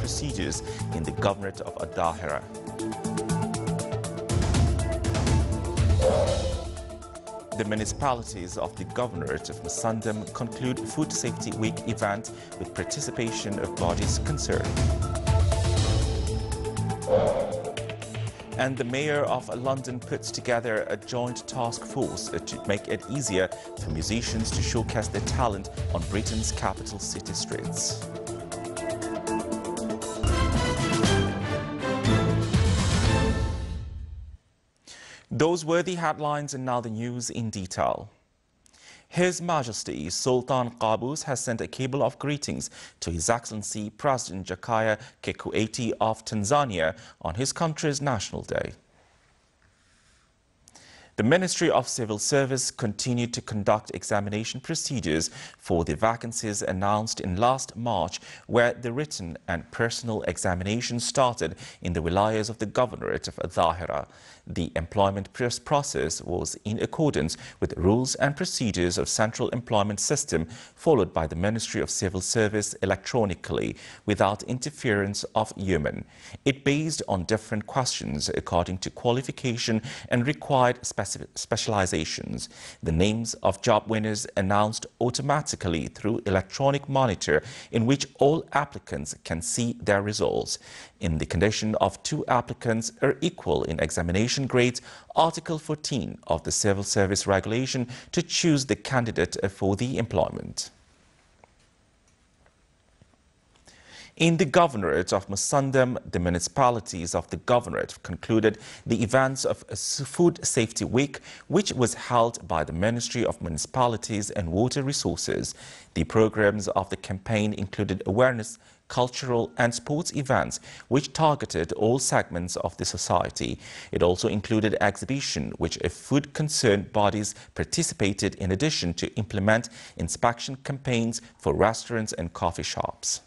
procedures in the governorate of Adahira. The municipalities of the governorate of Musandam conclude Food Safety Week event with participation of bodies concerned. And the mayor of London puts together a joint task force to make it easier for musicians to showcase their talent on Britain's capital city streets. Those were the headlines, and now the news in detail. His Majesty Sultan Qaboos has sent a cable of greetings to His Excellency President Jakaya Kikwete of Tanzania on his country's National Day. The Ministry of Civil Service continued to conduct examination procedures for the vacancies announced in last March, where the written and personal examination started in the wilayas of the governorate of Adahira. The employment process was in accordance with rules and procedures of Central Employment System followed by the Ministry of Civil Service electronically without interference of human. It based on different questions according to qualification and required specializations. The names of job winners announced automatically through electronic monitor in which all applicants can see their results. In the condition of two applicants are equal in examination grades, Article 14 of the Civil Service Regulation to choose the candidate for the employment. In the governorate of Musandam, the municipalities of the governorate concluded the events of Food Safety Week, which was held by the Ministry of Municipalities and Water Resources. The programs of the campaign included awareness, cultural and sports events which targeted all segments of the society. It also included exhibition which food concerned bodies participated in addition to implement inspection campaigns for restaurants and coffee shops.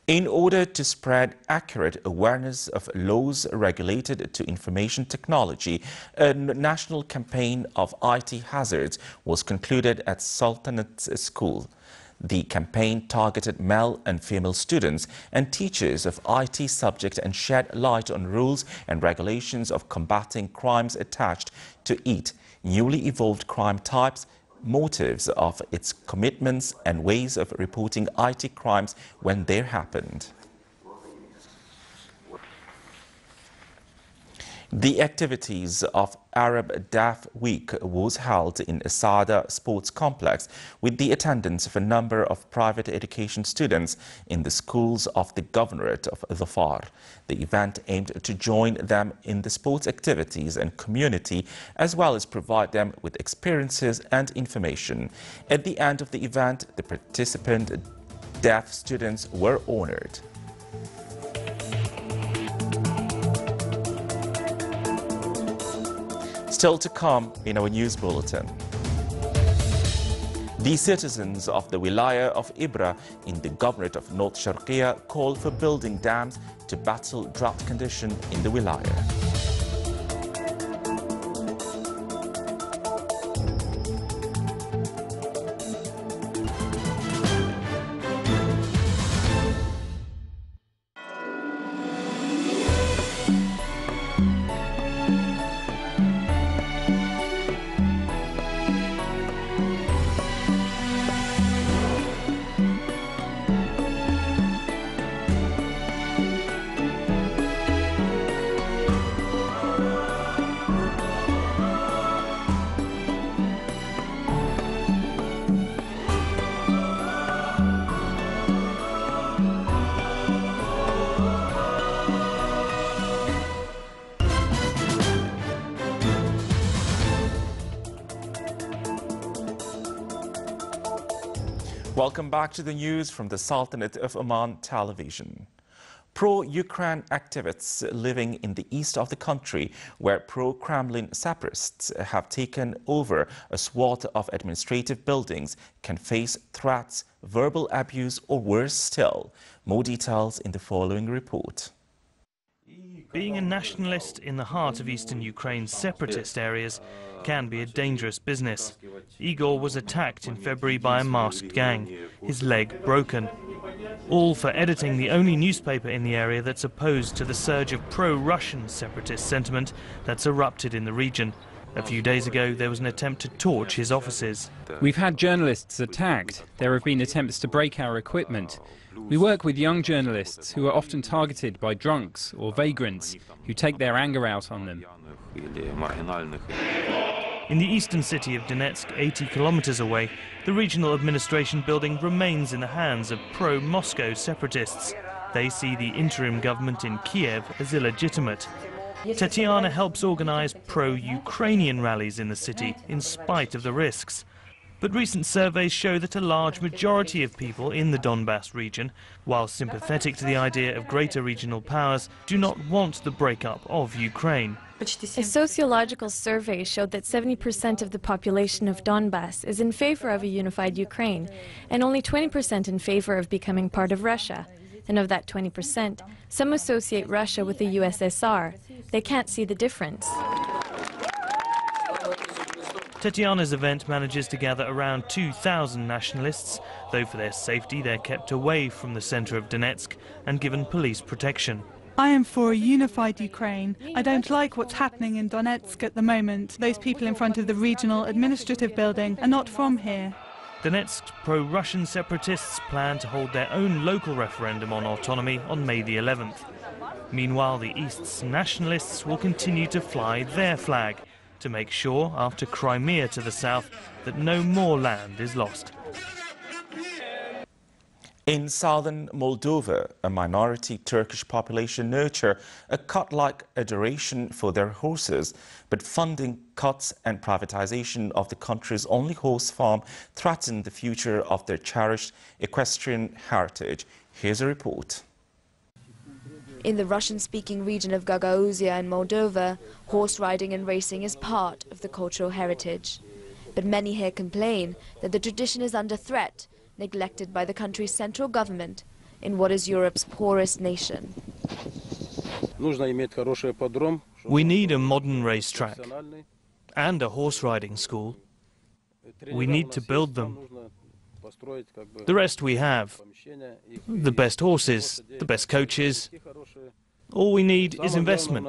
In order to spread accurate awareness of laws related to information technology, a national campaign of IT hazards was concluded at Sultanate School. The campaign targeted male and female students and teachers of IT subject and shed light on rules and regulations of combating crimes attached to it, newly evolved crime types, motives of its commitments and ways of reporting IT crimes when they happened. The activities of Arab Deaf Week was held in Asada Sports Complex with the attendance of a number of private education students in the schools of the governorate of Dhofar. The event aimed to join them in the sports activities and community, as well as provide them with experiences and information. At the end of the event, the participant deaf students were honored. Still to come in our news bulletin. The citizens of the Wilaya of Ibra in the governorate of North Sharqiya call for building dams to battle drought condition in the Wilaya. Welcome back to the news from the Sultanate of Oman television. Pro-Ukraine activists living in the east of the country, where pro-Kremlin separatists have taken over a swath of administrative buildings, can face threats, verbal abuse or worse still. More details in the following report. Being a nationalist in the heart of eastern Ukraine's separatist areas can be a dangerous business. Igor was attacked in February by a masked gang, his leg broken. All for editing the only newspaper in the area that's opposed to the surge of pro-Russian separatist sentiment that's erupted in the region. A few days ago, there was an attempt to torch his offices. We've had journalists attacked. There have been attempts to break our equipment. We work with young journalists who are often targeted by drunks or vagrants who take their anger out on them. In the eastern city of Donetsk, 80 kilometers away, the regional administration building remains in the hands of pro-Moscow separatists. They see the interim government in Kiev as illegitimate. Tatiana helps organize pro-Ukrainian rallies in the city, in spite of the risks. But recent surveys show that a large majority of people in the Donbass region, while sympathetic to the idea of greater regional powers, do not want the breakup of Ukraine. A sociological survey showed that 70% of the population of Donbass is in favor of a unified Ukraine, and only 20% in favor of becoming part of Russia. And of that 20%, some associate Russia with the USSR. They can't see the difference. Tatiana's event manages to gather around 2,000 nationalists, though for their safety they're kept away from the center of Donetsk and given police protection. I am for a unified Ukraine. I don't like what's happening in Donetsk at the moment. Those people in front of the regional administrative building are not from here. Donetsk's pro-Russian separatists plan to hold their own local referendum on autonomy on May the 11th. Meanwhile, the East's nationalists will continue to fly their flag to make sure, after Crimea to the south, that no more land is lost. In southern Moldova, a minority Turkish population nurture a cut-like adoration for their horses, but funding cuts and privatization of the country's only horse farm threaten the future of their cherished equestrian heritage. Here's a report. In the Russian-speaking region of Gagauzia in Moldova, horse riding and racing is part of the cultural heritage. But many here complain that the tradition is under threat, neglected by the country's central government in what is Europe's poorest nation. We need a modern racetrack and a horse riding school. We need to build them. The rest we have. The best horses, the best coaches. All we need is investment.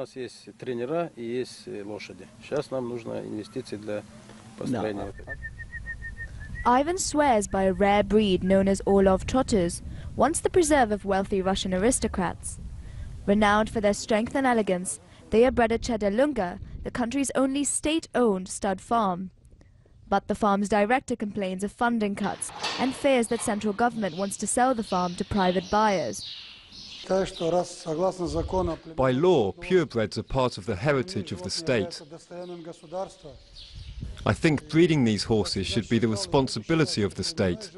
Ivan swears by a rare breed known as Orlov trotters, once the preserve of wealthy Russian aristocrats. Renowned for their strength and elegance, they are bred at Chedalunga, the country's only state-owned stud farm. But the farm's director complains of funding cuts and fears that central government wants to sell the farm to private buyers. By law, purebreds are part of the heritage of the state. I think breeding these horses should be the responsibility of the state.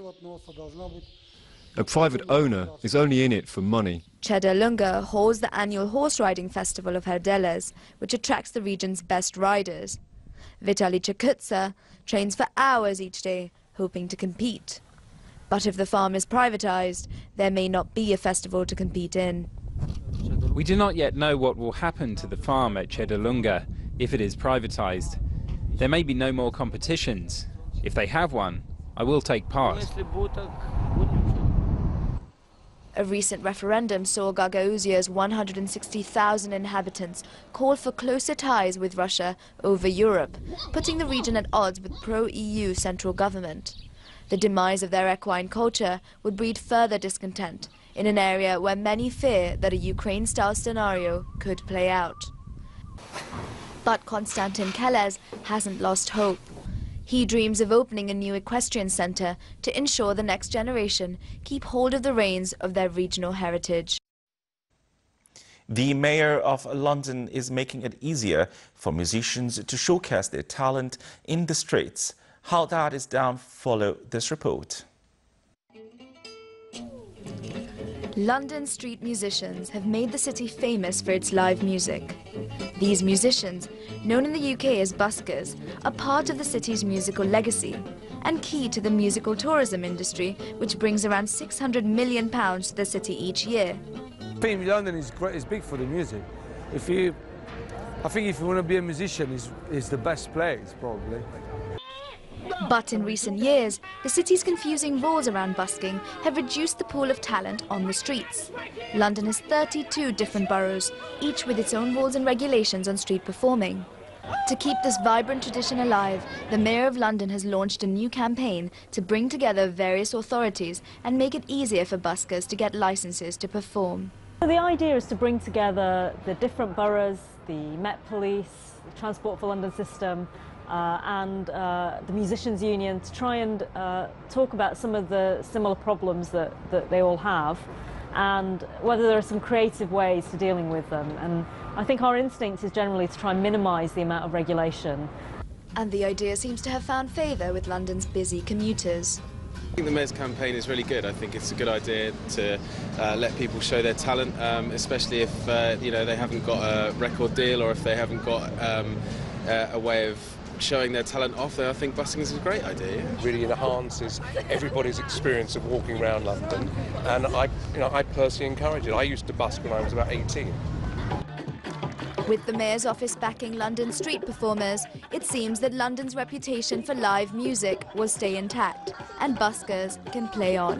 A private owner is only in it for money. Chedalunga holds the annual horse riding festival of Herdeles, which attracts the region's best riders. Vitaly Chakutsa trains for hours each day, hoping to compete. But if the farm is privatized, there may not be a festival to compete in. We do not yet know what will happen to the farm at Chedalunga if it is privatized. There may be no more competitions. If they have one, I will take part. A recent referendum saw Gagauzia's 160,000 inhabitants call for closer ties with Russia over Europe, putting the region at odds with pro-EU central government. The demise of their equine culture would breed further discontent in an area where many fear that a Ukraine-style scenario could play out. But Konstantin Keles hasn't lost hope. He dreams of opening a new equestrian centre to ensure the next generation keep hold of the reins of their regional heritage. The Mayor of London is making it easier for musicians to showcase their talent in the streets. How that is done, follow this report. London street musicians have made the city famous for its live music. These musicians, known in the UK as buskers, are part of the city's musical legacy and key to the musical tourism industry, which brings around £600 million to the city each year. London is big for the music. I think if you want to be a musician, is the best place, probably. But in recent years, the city's confusing rules around busking have reduced the pool of talent on the streets. London has 32 different boroughs, each with its own rules and regulations on street performing. To keep this vibrant tradition alive, the Mayor of London has launched a new campaign to bring together various authorities and make it easier for buskers to get licenses to perform. The idea is to bring together the different boroughs, the Met Police, the Transport for London system, and the Musicians Union to try and talk about some of the similar problems that they all have and whether there are some creative ways to dealing with them. And I think our instinct is generally to try and minimise the amount of regulation. And the idea seems to have found favour with London's busy commuters. I think the Mayor's campaign is really good. I think it's a good idea to let people show their talent, especially if you know, they haven't got a record deal or if they haven't got a way of showing their talent off. I think busking is a great idea. Yeah. Really enhances everybody's experience of walking around London, and I personally encourage it. I used to busk when I was about 18. With the Mayor's office backing London street performers, it seems that London's reputation for live music will stay intact and buskers can play on.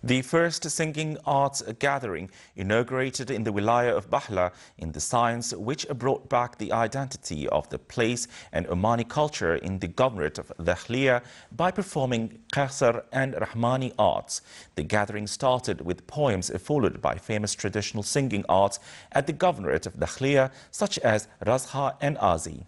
The first singing arts gathering inaugurated in the Wilaya of Bahla in the science which brought back the identity of the place and Omani culture in the governorate of Dakhliya by performing Qasr and Rahmani arts. The gathering started with poems followed by famous traditional singing arts at the governorate of Dakhliya such as Razha and Azi.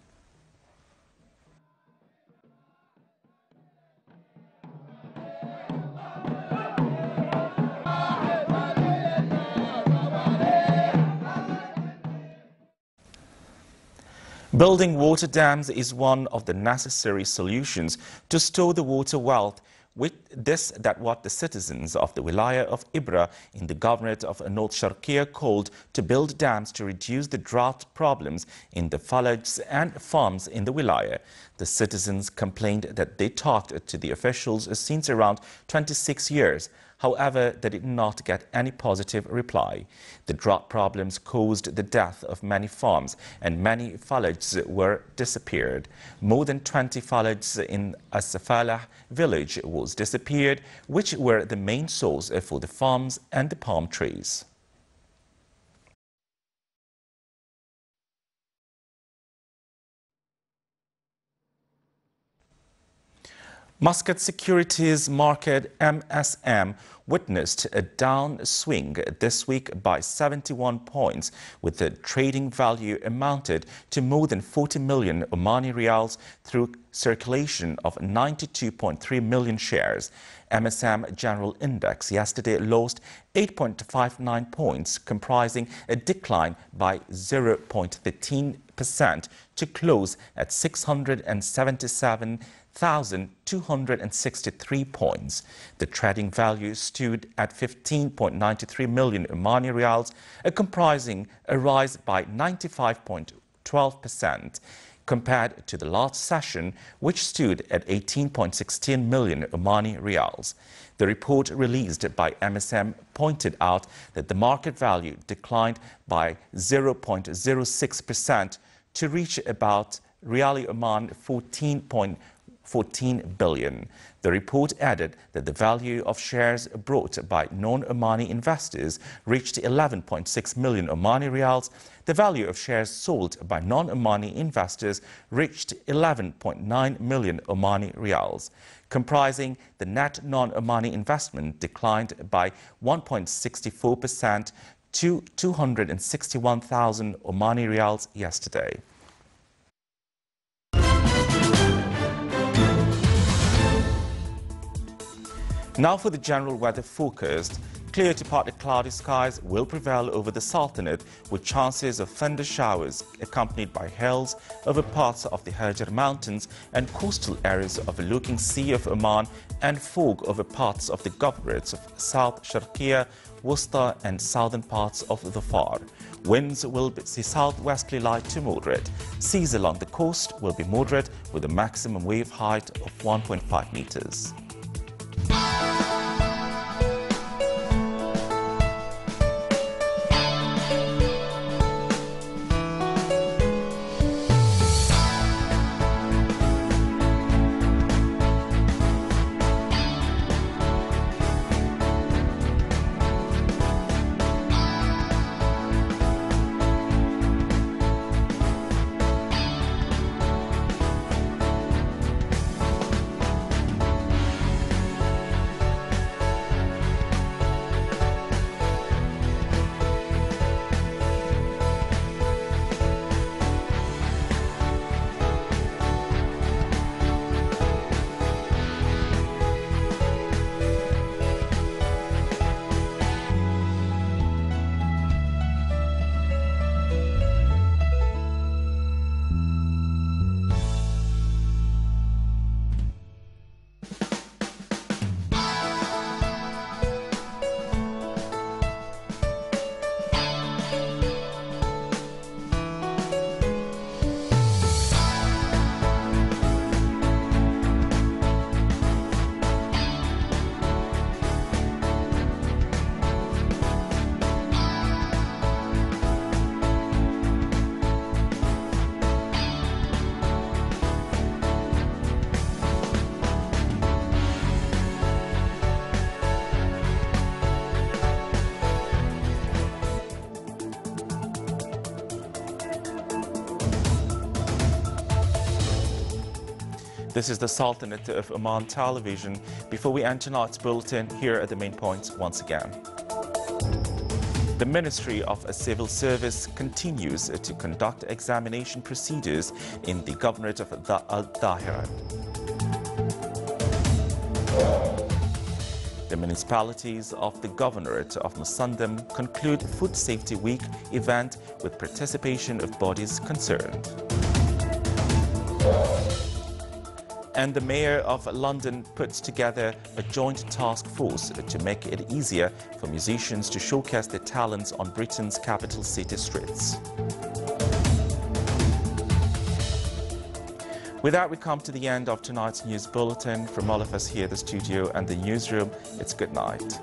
Building water dams is one of the necessary solutions to store the water wealth. With this, that what the citizens of the Wilaya of Ibra in the governorate of North Sharqiya called to build dams to reduce the drought problems in the villages and farms in the Wilaya. The citizens complained that they talked to the officials since around 26 years. However, they did not get any positive reply. The drought problems caused the death of many farms and many villages were disappeared. More than 20 villages in As-Safalah village was disappeared, which were the main source for the farms and the palm trees. Muscat Securities Market MSM witnessed a downswing this week by 71 points, with the trading value amounted to more than 40 million Omani Riyals through circulation of 92.3 million shares. MSM General Index yesterday lost 8.59 points, comprising a decline by 0.13% to close at 677,263 points. The trading value stood at 15.93 million Omani Riyals, comprising a rise by 95.12% compared to the last session, which stood at 18.16 million Omani Riyals. The report released by MSM pointed out that the market value declined by 0.06% to reach about Riyali Oman 14 billion. The report added that the value of shares brought by non-Omani investors reached 11.6 million Omani Riyals. The value of shares sold by non-Omani investors reached 11.9 million Omani Riyals. Comprising the net non-Omani investment declined by 1.64% to 261,000 Omani Riyals yesterday. Now for the general weather forecast. Clear to partly cloudy skies will prevail over the Sultanate, with chances of thunder showers accompanied by hails over parts of the Hajar Mountains and coastal areas overlooking Sea of Oman, and fog over parts of the governorates of South Sharqiya, Wusta and southern parts of Dhofar. Winds will be southwesterly light to moderate. Seas along the coast will be moderate with a maximum wave height of 1.5 meters. This is the Sultanate of Oman Television. Before we end tonight's bulletin, here are the main points once again. The Ministry of Civil Service continues to conduct examination procedures in the Governorate of Al-Dahira. The municipalities of the Governorate of Musandam conclude Food Safety Week event with participation of bodies concerned. And the Mayor of London puts together a joint task force to make it easier for musicians to showcase their talents on Britain's capital city streets. With that, we come to the end of tonight's news bulletin. From all of us here at the studio and the newsroom, it's good night.